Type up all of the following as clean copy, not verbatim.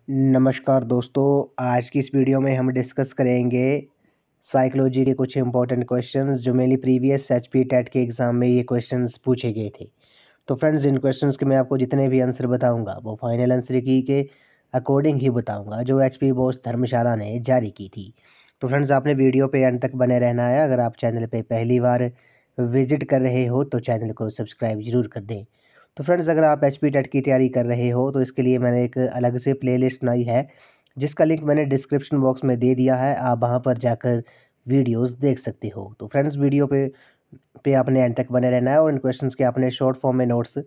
नमस्कार दोस्तों, आज की इस वीडियो में हम डिस्कस करेंगे साइकोलॉजी के कुछ इंपॉर्टेंट क्वेश्चंस जो मेनली प्रीवियस एचपी टेट के एग्ज़ाम में ये क्वेश्चंस पूछे गए थे। तो फ्रेंड्स, इन क्वेश्चंस के मैं आपको जितने भी आंसर बताऊंगा वो फाइनल आंसर की के अकॉर्डिंग ही बताऊंगा जो एचपी बॉस धर्मशाला ने जारी की थी। तो फ्रेंड्स, आपने वीडियो पे एंड तक बने रहना है। अगर आप चैनल पे पहली बार विजिट कर रहे हो तो चैनल को सब्सक्राइब ज़रूर कर दें। तो फ्रेंड्स, अगर आप एचपी टेट की तैयारी कर रहे हो तो इसके लिए मैंने एक अलग से प्लेलिस्ट बनाई है जिसका लिंक मैंने डिस्क्रिप्शन बॉक्स में दे दिया है। आप वहां पर जाकर वीडियोस देख सकते हो। तो फ्रेंड्स, वीडियो पे आपने एंड तक बने रहना है और इन क्वेश्चंस के आपने शॉर्ट फॉर्म में नोट्स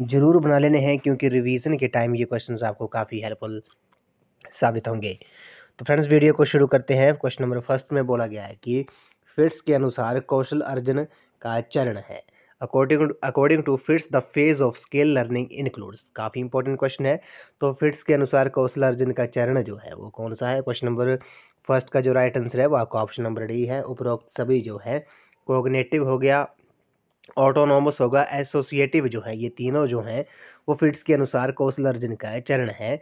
जरूर बना लेने हैं क्योंकि रिवीजन के टाइम ये क्वेश्चंस आपको काफ़ी हेल्पफुल साबित होंगे। तो फ्रेंड्स, वीडियो को शुरू करते हैं। क्वेश्चन नंबर फर्स्ट में बोला गया है कि फिट्स के अनुसार कौशल अर्जन का चरण है। According to Fitts the phase of skill learning includes. काफ़ी इंपॉर्टेंट क्वेश्चन है। तो फिट्स के अनुसार कौशल अर्जन का चरण जो है वो कौन सा है? क्वेश्चन नंबर फर्स्ट का जो राइट आंसर है वो आपका ऑप्शन नंबर डी है। उपरोक्त सभी जो है कोग्निटिव हो गया, ऑटोनोमस होगा, एसोसिएटिव जो है, ये तीनों जो हैं वो फिट्स के अनुसार कौशल अर्जन का चरण है।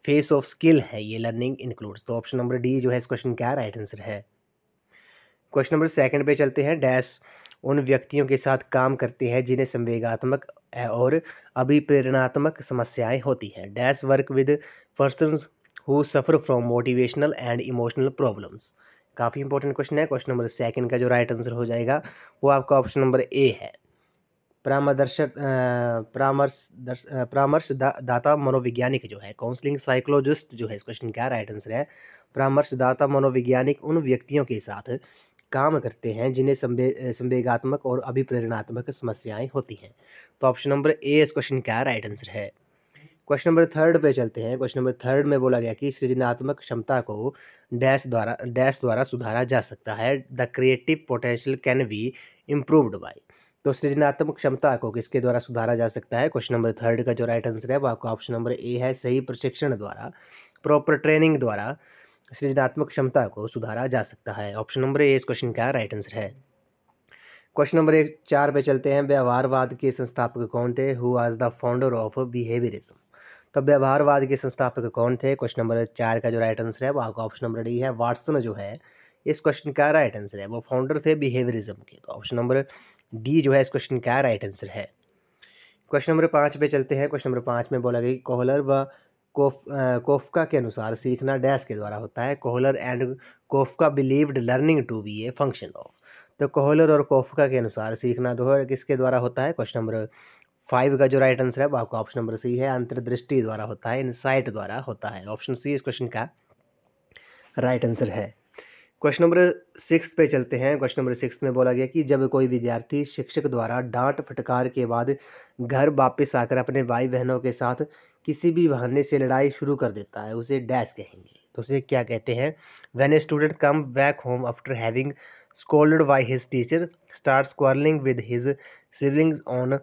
फेस ऑफ स्किल है ये लर्निंग इंक्लूड्स। तो ऑप्शन नंबर डी जो है इस क्वेश्चन का राइट आंसर है। क्वेश्चन नंबर सेकंड पे चलते हैं। डैश उन व्यक्तियों के साथ काम करते हैं जिन्हें संवेगात्मक और अभिप्रेरणात्मक समस्याएं होती हैं। Dash work with persons who suffer from motivational and emotional problems. काफ़ी इंपॉर्टेंट क्वेश्चन है। क्वेश्चन नंबर सेकंड का जो राइट आंसर हो जाएगा वो आपका ऑप्शन नंबर ए है। परामर्शदाता मनोवैज्ञानिक जो है, काउंसलिंग साइकोलॉजिस्ट जो है इस क्वेश्चन का राइट आंसर है। परामर्शदाता मनोवैज्ञानिक उन व्यक्तियों के साथ काम करते हैं जिन्हें संवेगात्मक और अभिप्रेरणात्मक समस्याएं होती हैं। तो ऑप्शन नंबर ए इस क्वेश्चन का राइट आंसर है। क्वेश्चन नंबर थर्ड पे चलते हैं। क्वेश्चन नंबर थर्ड में बोला गया कि सृजनात्मक क्षमता को डैश द्वारा सुधारा जा सकता है। The creative potential can be improved by. तो सृजनात्मक क्षमता को किसके द्वारा सुधारा जा सकता है? क्वेश्चन नंबर थर्ड का जो राइट आंसर है वो आपका ऑप्शन नंबर ए है। सही प्रशिक्षण द्वारा, प्रॉपर ट्रेनिंग द्वारा सृजनात्मक क्षमता को सुधारा जा सकता है। ऑप्शन नंबर ए इस क्वेश्चन का राइट आंसर है। क्वेश्चन नंबर एक चार पे चलते हैं। व्यवहारवाद के संस्थापक कौन थे? Who was the founder of behaviourism. तो व्यवहारवाद के संस्थापक कौन थे? क्वेश्चन नंबर चार का जो राइट आंसर है वो आपका ऑप्शन नंबर डी है। वाटसन जो है इस क्वेश्चन का राइट आंसर है, वो फाउंडर थे बिहेवियरिज्म के। तो ऑप्शन नंबर डी जो है इस क्वेश्चन का राइट आंसर है। क्वेश्चन नंबर पाँच पे चलते हैं। क्वेश्चन नंबर पाँच में बोला गया कि कोहलर व कोफ्का के अनुसार सीखना डैश के द्वारा होता है। Kohler and Koffka believed learning to be a function of. तो कोहलर और कोफ्का के अनुसार सीखना जो है किसके द्वारा होता है? क्वेश्चन नंबर फाइव का जो राइट आंसर है वो आपका ऑप्शन नंबर सी है। अंतर्दृष्टि द्वारा होता है, इनसाइट द्वारा होता है। ऑप्शन सी इस क्वेश्चन का राइट आंसर है। क्वेश्चन नंबर सिक्स पे चलते हैं। क्वेश्चन नंबर सिक्स में बोला गया कि जब कोई विद्यार्थी शिक्षक द्वारा डांट फटकार के बाद घर वापस आकर अपने भाई बहनों के साथ किसी भी बहाने से लड़ाई शुरू कर देता है, उसे डैश कहेंगे। तो उसे क्या कहते हैं? When a student come back home after having scolded by his teacher starts quarrelling with his siblings on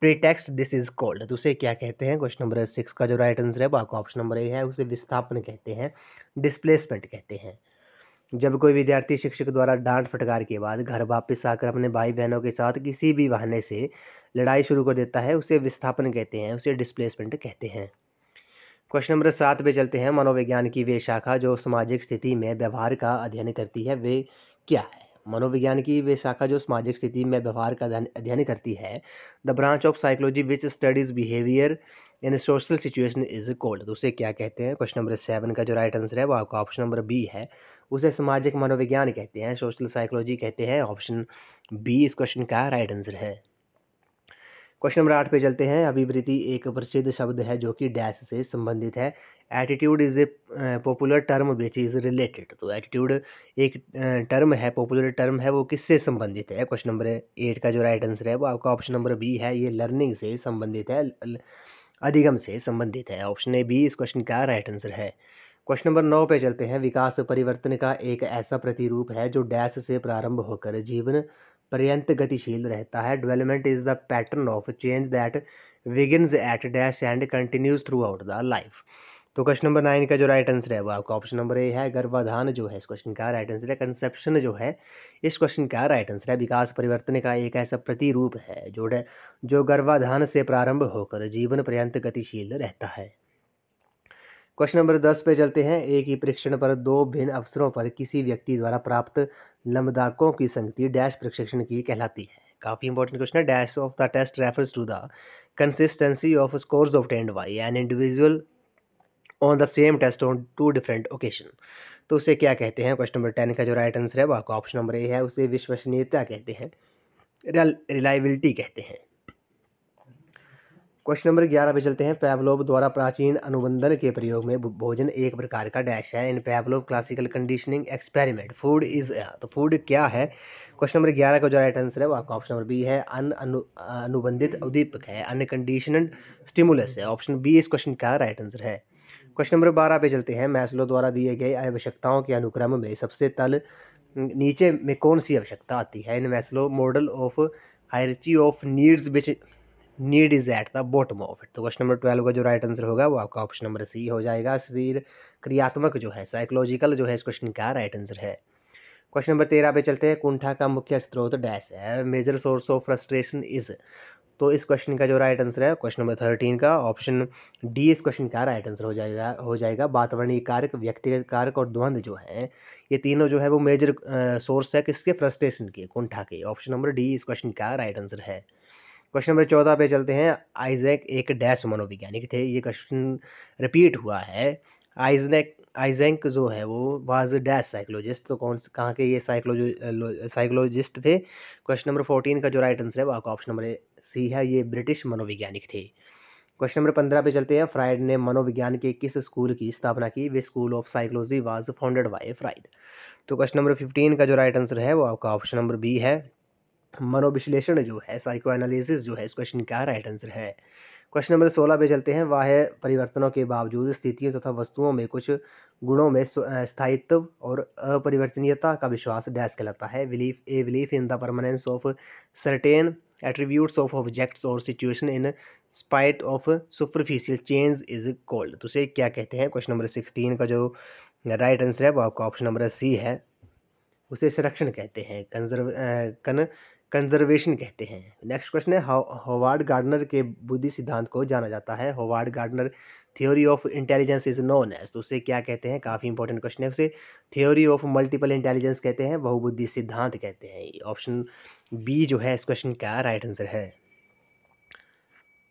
pretext this is called. तो उसे क्या कहते हैं? क्वेश्चन नंबर सिक्स का जो राइट आंसर है वो आपका ऑप्शन नंबर ए है। उसे विस्थापन कहते हैं, डिस्प्लेसमेंट कहते हैं। जब कोई विद्यार्थी शिक्षक द्वारा डांट फटकार के बाद घर वापस आकर अपने भाई बहनों के साथ किसी भी बहाने से लड़ाई शुरू कर देता है, उसे विस्थापन कहते हैं, उसे डिस्प्लेसमेंट कहते हैं। क्वेश्चन नंबर सात पे चलते हैं। मनोविज्ञान की वे शाखा जो सामाजिक स्थिति में व्यवहार का अध्ययन करती है वे क्या है? मनोविज्ञान की वे शाखा जो सामाजिक स्थिति में व्यवहार का अध्ययन करती है, the branch of psychology which studies behaviour in social situation is called. तो उसे क्या कहते हैं? क्वेश्चन नंबर सेवन का जो राइट आंसर है वो आपका ऑप्शन नंबर बी है। उसे सामाजिक मनोविज्ञान कहते हैं, सोशल साइकोलॉजी कहते हैं। ऑप्शन बी इस क्वेश्चन का राइट आंसर है। क्वेश्चन नंबर आठ पे चलते हैं। अभिवृत्ति एक प्रसिद्ध शब्द है जो कि डैश से संबंधित है। Attitude is a popular term which is related. तो एटीट्यूड एक टर्म है, पॉपुलर टर्म है, वो किससे संबंधित है? क्वेश्चन नंबर एट का जो राइट आंसर है वो आपका ऑप्शन नंबर बी है। ये लर्निंग से संबंधित है, अधिगम से संबंधित है। ऑप्शन ए बी इस क्वेश्चन का राइट आंसर है। क्वेश्चन नंबर नौ पे चलते हैं। विकास परिवर्तन का एक ऐसा प्रतिरूप है जो डैश से प्रारंभ होकर जीवन पर्यंत गतिशील रहता है। Development is the pattern of change that begins at dash and continues throughout the life. तो क्वेश्चन नंबर नाइन का जो राइट आंसर है वो आपका ऑप्शन नंबर ए है। गर्भाधान जो है इस क्वेश्चन का राइट आंसर है। कंसेप्शन जो है इस क्वेश्चन का राइट आंसर है। विकास परिवर्तन का एक ऐसा प्रतिरूप है जो गर्भाधान से प्रारंभ होकर जीवन पर्यंत गतिशील रहता है। क्वेश्चन नंबर 10 पे चलते हैं। एक ही परीक्षण पर दो भिन्न अवसरों पर किसी व्यक्ति द्वारा प्राप्त लंबदाकों की संगति डैश परीक्षण की कहलाती है। काफ़ी इंपॉर्टेंट क्वेश्चन है। Dash of the test refers to the consistency of scores obtained by an individual on the same test on two different occasion. तो उसे क्या कहते हैं? क्वेश्चन नंबर 10 का जो राइट आंसर है वो आपका ऑप्शन नंबर ए है। उसे विश्वसनीयता कहते हैं, रिलायबिलिटी कहते हैं। क्वेश्चन नंबर 11 पे चलते हैं। पैवलोव द्वारा प्राचीन अनुबंधन के प्रयोग में भोजन एक प्रकार का डैश है। In Pavlov classical conditioning experiment food is, तो फूड क्या है? क्वेश्चन नंबर 11 का जो राइट आंसर है वो आपका ऑप्शन नंबर बी है। अनुबंधित उद्दीपक है, अनकंडीशनड स्टिमुलस है। ऑप्शन बी इस क्वेश्चन का राइट आंसर है। क्वेश्चन नंबर 12 पे चलते हैं। मैस्लो द्वारा दिए गए आवश्यकताओं के अनुक्रम में सबसे नीचे में कौन सी आवश्यकता आती है? In Maslow model of hierarchy of needs which need is at the bottom of it. तो क्वेश्चन नंबर 12 का जो राइट आंसर होगा वो आपका ऑप्शन नंबर सी हो जाएगा। शरीर क्रियात्मक जो है, साइकोलॉजिकल जो है, इस क्वेश्चन का राइट आंसर है। क्वेश्चन नंबर 13 पे चलते हैं। कुंठा का मुख्य स्रोत डैश है। Major source of frustration is. तो इस क्वेश्चन का जो राइट आंसर है क्वेश्चन नंबर 13 का ऑप्शन डी इस क्वेश्चन का राइट आंसर हो जाएगा। वातावरणीय कारक, व्यक्तिगत कारक और द्वंद्व जो है, ये तीनों जो है वो मेजर सोर्स है किसके? फ्रस्ट्रेशन के, कुंठा के। ऑप्शन नंबर डी इस क्वेश्चन का राइट आंसर है। क्वेश्चन नंबर 14 पे चलते हैं। आइजैक एक डैश मनोवैज्ञानिक थे। ये क्वेश्चन रिपीट हुआ है। आइजैक जो है वो वाज डैश साइकोलॉजिस्ट। तो कहाँ के ये साइकोलॉजिस्ट थे? क्वेश्चन नंबर 14 का जो राइट आंसर है वो आपका ऑप्शन नंबर सी है। ये ब्रिटिश मनोवैज्ञानिक थे। क्वेश्चन नंबर 15 पे चलते हैं। फ्राइड ने मनोविज्ञान के किस स्कूल की स्थापना की? वे school of psychology was founded by Freud. तो क्वेश्चन नंबर 15 का जो राइट आंसर है वो आपका ऑप्शन नंबर बी है। मनोविश्लेषण जो है, साइको एनालिसिस जो है, इस क्वेश्चन का राइट आंसर है। क्वेश्चन नंबर 16 पे चलते हैं। बाह्य परिवर्तनों के बावजूद स्थितियों तथा वस्तुओं में कुछ गुणों में स्थायित्व और अपरिवर्तनीयता का विश्वास डैश कहलाता है। Belief in the permanence of certain attributes of objects और situation in spite of superficial change is called. तो उसे क्या कहते हैं? क्वेश्चन नंबर 16 का जो राइट आंसर है वो आपका ऑप्शन नंबर सी है। उसे संरक्षण कहते हैं, कंजर्वेशन कहते हैं। नेक्स्ट क्वेश्चन है। होवार्ड गार्डनर के बुद्धि सिद्धांत को जाना जाता है। Howard Gardner theory of intelligence is known as. तो उसे क्या कहते हैं? काफ़ी इंपॉर्टेंट क्वेश्चन है। उसे थ्योरी ऑफ मल्टीपल इंटेलिजेंस कहते हैं, बहुबुद्धि सिद्धांत कहते हैं। ऑप्शन बी जो है इस क्वेश्चन का राइट आंसर है।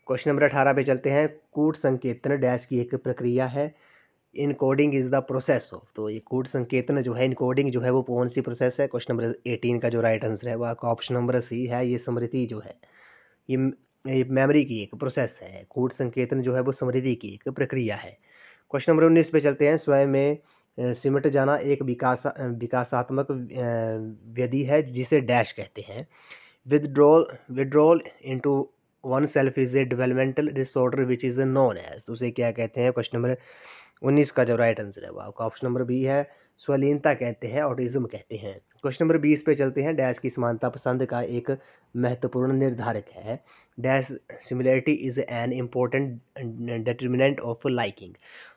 क्वेश्चन नंबर 18 पे चलते हैं। कूट संकेतन डैश की एक प्रक्रिया है। Encoding is the process of. तो ये कूट संकेतन जो है, इनकोडिंग जो है, वो कौन सी प्रोसेस है? क्वेश्चन नंबर 18 का जो राइट आंसर है वो आपका ऑप्शन नंबर सी है। ये स्मृति जो है, ये ये मेमोरी की एक प्रोसेस है। कूट संकेतन जो है वो स्मृति की एक प्रक्रिया है। क्वेश्चन नंबर 19 पे चलते हैं। स्वयं में सिमट जाना एक विकासात्मक व्यधि है जिसे डैश कहते हैं। Withdrawal into oneself is a developmental disorder which is known as. तो उसे क्या कहते हैं? क्वेश्चन नंबर 19 का जो राइट आंसर है वो आपका ऑप्शन नंबर बी है। स्वलीनता कहते हैं, ऑटिज्म कहते हैं। क्वेश्चन नंबर 20 पे चलते हैं। डैश की समानता पसंद का एक महत्वपूर्ण निर्धारक है। Dash similarity is an important determinant of liking.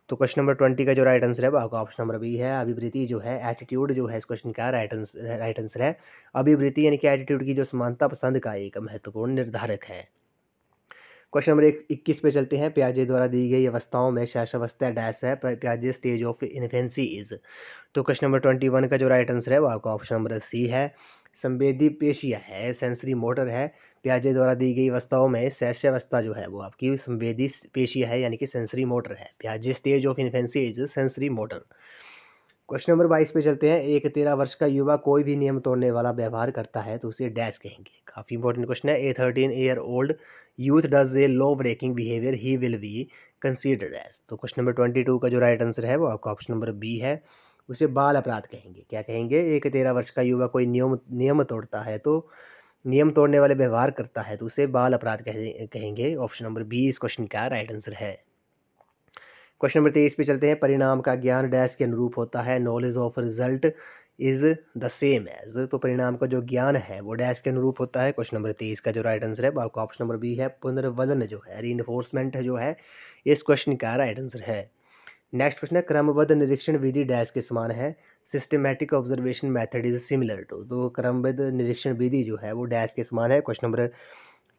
तो क्वेश्चन नंबर 20 का जो राइट आंसर है वो आपका ऑप्शन नंबर बी है। अभिवृत्ति जो है, एटीट्यूड जो है, इस क्वेश्चन का राइट आंसर है। अभिवृत्ति यानी कि एटीट्यूड की जो समानता पसंद का एक महत्वपूर्ण निर्धारक है। क्वेश्चन नंबर 21 पे चलते हैं। प्याजे द्वारा दी गई अवस्थाओं में शैशवावस्था डैश है। प्याजे स्टेज ऑफ इन्फेंसी इज। तो क्वेश्चन नंबर 21 का जो राइट आंसर है वो आपका ऑप्शन नंबर सी है। संवेदी पेशिया है, सेंसरी मोटर है। प्याजे द्वारा दी गई अवस्थाओं में शैशवावस्था जो है वो आपकी संवेदी पेशिया है, यानी कि सेंसरी मोटर है। प्याजे stage of infancy is sensory motor. Question number 22 पे चलते हैं। एक 13 वर्ष का युवा कोई भी नियम तोड़ने वाला व्यवहार करता है तो उसे डैश कहेंगे। काफ़ी इंपॉर्टेंट क्वेश्चन है। A 13 year old youth does a law breaking behaviour he will be considered as. तो क्वेश्चन नंबर 22 का जो राइट आंसर है वो आपका ऑप्शन नंबर बी है। उसे बाल अपराध कहेंगे। क्या कहेंगे? एक 13 वर्ष का युवा कोई नियम तोड़ता है, तो नियम तोड़ने वाले व्यवहार करता है तो उसे बाल अपराध कहेंगे। ऑप्शन नंबर बी इस क्वेश्चन का राइट आंसर है। क्वेश्चन नंबर 23 पे चलते हैं। परिणाम का ज्ञान डैश के अनुरूप होता है। Knowledge of result is the same as. तो परिणाम का जो ज्ञान है वो डैश के अनुरूप होता है। क्वेश्चन नंबर 23 का जो राइट आंसर है वो आपका ऑप्शन नंबर बी है। पुनर्वलन जो है, रीइंफोर्समेंट जो है, इस क्वेश्चन का राइट आंसर है। नेक्स्ट क्वेश्चन है। क्रमबद्ध निरीक्षण विधि डैश के समान है। Systematic observation method is similar to. तो क्रमबद्ध निरीक्षण विधि जो है वो डैश के समान है। क्वेश्चन नंबर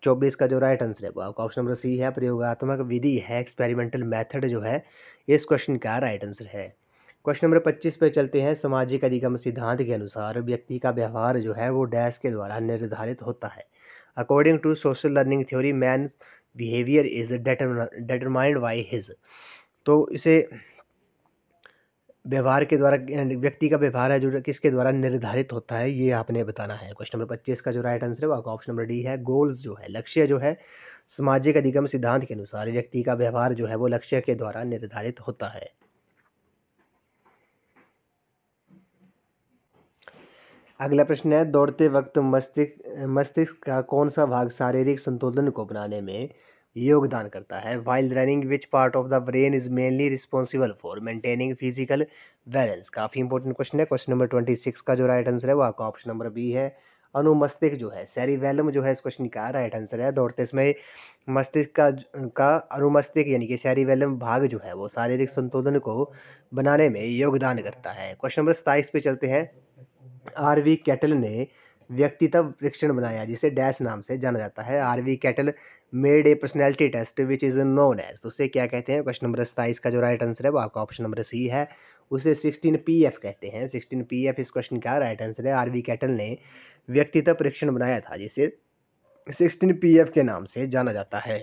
24 का जो राइट आंसर है वो आपका ऑप्शन नंबर सी है, प्रयोगात्मक विधि है, एक्सपेरिमेंटल मेथड जो है इस क्वेश्चन का राइट आंसर है। क्वेश्चन नंबर 25 पे चलते हैं। सामाजिक अधिगम सिद्धांत के अनुसार व्यक्ति का व्यवहार जो है वो डैश के द्वारा निर्धारित होता है। According to social learning theory man behaviour is determined by his. तो इसे व्यवहार के द्वारा व्यक्ति का व्यवहार है जो किसके द्वारा निर्धारित होता है, ये आपने बताना है। क्वेश्चन नंबर 25 का जो राइट आंसर है वो आपका ऑप्शन नंबर डी है। गोल्स जो है, लक्ष्य जो है, सामाजिक अधिगम सिद्धांत के अनुसार व्यक्ति का व्यवहार जो है वो लक्ष्य के द्वारा निर्धारित होता है। अगला प्रश्न है, दौड़ते वक्त मस्तिष्क का कौन सा भाग शारीरिक संतुलन को बनाने में योगदान करता है। While running which part of the brain is mainly responsible for maintaining physical balance. काफ़ी इंपॉर्टेंट क्वेश्चन है। क्वेश्चन नंबर 26 का जो राइट आंसर है वो आपका ऑप्शन नंबर बी है। अनुमस्तिष्क जो है, सेरिबेलम जो है इस क्वेश्चन का राइट आंसर है। दौड़ते समय मस्तिष्क का अनुमस्तिष्क यानी कि सेरिबेलम भाग जो है वो शारीरिक संतुलन को बनाने में योगदान करता है। क्वेश्चन नंबर 27 पे चलते हैं। आरवी कैटल ने व्यक्तित्व परीक्षण बनाया जिसे डैश नाम से जाना जाता है। R B Cattell made a personality test which is known as. तो उसे क्या कहते हैं। क्वेश्चन नंबर 27 का जो राइट आंसर है वो आपका ऑप्शन नंबर सी है। उसे 16 PF कहते हैं। 16 PF इस क्वेश्चन का राइट आंसर है। आरवी कैटल ने व्यक्तित्व परीक्षण बनाया था जिसे 16 PF के नाम से जाना जाता है।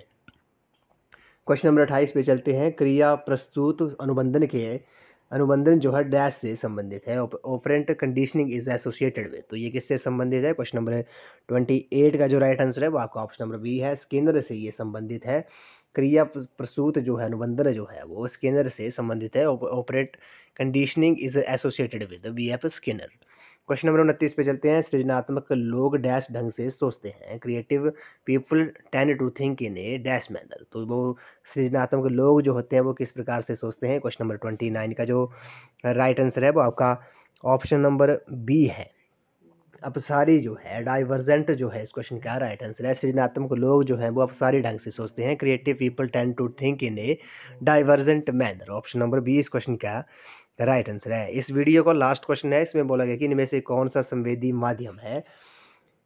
क्वेश्चन नंबर 28 पे चलते हैं। क्रिया प्रस्तुत अनुबंधन जो है डैश से संबंधित है। Operant conditioning is associated with. तो ये किससे संबंधित है। क्वेश्चन नंबर 28 का जो राइट आंसर है वो आपका ऑप्शन नंबर बी है। स्किनर से ये संबंधित है। क्रिया प्रसूत जो है अनुबंधन जो है वो स्किनर से संबंधित है। Operate conditioning is associated with BF Skinner. Question number 29 पे चलते हैं। सृजनात्मक लोग डैश ढंग से सोचते हैं। Creative people tend to think in a dash manner. तो वो सृजनात्मक लोग जो होते हैं वो किस प्रकार से सोचते हैं। क्वेश्चन नंबर 29 का जो राइट आंसर है वो आपका ऑप्शन नंबर बी है। अपसारी जो है, डाइवर्जेंट जो है इस क्वेश्चन का राइट आंसर है। सृजनात्मक लोग जो हैं वो अपसारी ढंग से सोचते हैं। Creative people tend to think in a divergent manner. Option number B इस क्वेश्चन का राइट आंसर है। इस वीडियो का लास्ट क्वेश्चन है। इसमें बोला गया कि इनमें से कौन सा संवेदी माध्यम है।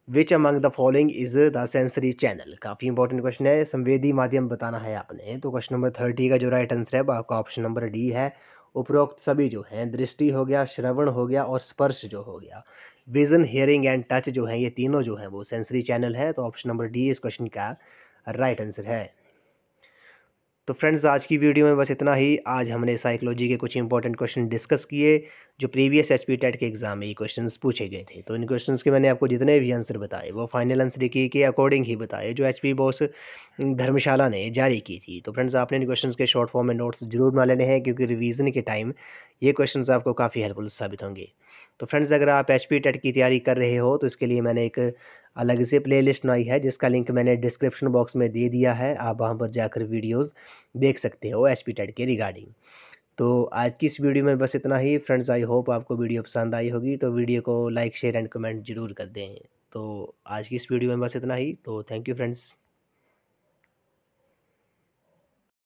Which among the following is the sensory channel. काफ़ी इंपॉर्टेंट क्वेश्चन है। संवेदी माध्यम बताना है आपने। तो क्वेश्चन नंबर 30 का जो राइट आंसर है वो आपका ऑप्शन नंबर डी है। उपरोक्त सभी जो हैं, दृष्टि हो गया, श्रवण हो गया और स्पर्श जो हो गया, विजन, हियरिंग एंड टच जो है, ये तीनों जो हैं वो सेंसरी चैनल है। तो ऑप्शन नंबर डी इस क्वेश्चन का राइट आंसर है। तो फ्रेंड्स आज की वीडियो में बस इतना ही। आज हमने साइकोलॉजी के कुछ इंपॉर्टेंट क्वेश्चन डिस्कस किए जो प्रीवियस एचपी टेट के एग्जाम में ये क्वेश्चंस पूछे गए थे। तो इन क्वेश्चंस के मैंने आपको जितने भी आंसर बताए वो फाइनल आंसर की के अकॉर्डिंग ही बताए जो एचपी बॉस धर्मशाला ने जारी की थी। तो फ्रेंड्स आपने इन क्वेश्चंस के शॉर्ट फॉर्म में नोट्स जरूर बना लेने हैं क्योंकि रिवीजन के टाइम ये क्वेश्चंस आपको काफ़ी हेल्पफुल साबित होंगे। तो फ्रेंड्स अगर आप एचपी टेट की तैयारी कर रहे हो तो इसके लिए मैंने एक अलग से प्लेलिस्ट बनाई है जिसका लिंक मैंने डिस्क्रिप्शन बॉक्स में दे दिया है। आप वहाँ पर जाकर वीडियोज़ देख सकते हो एचपी टेट के रिगार्डिंग। तो आज की इस वीडियो में बस इतना ही फ्रेंड्स। आई होप आपको वीडियो पसंद आई होगी। तो वीडियो को लाइक शेयर एंड कमेंट जरूर कर दें। तो आज की इस वीडियो में बस इतना ही। तो थैंक यू फ्रेंड्स।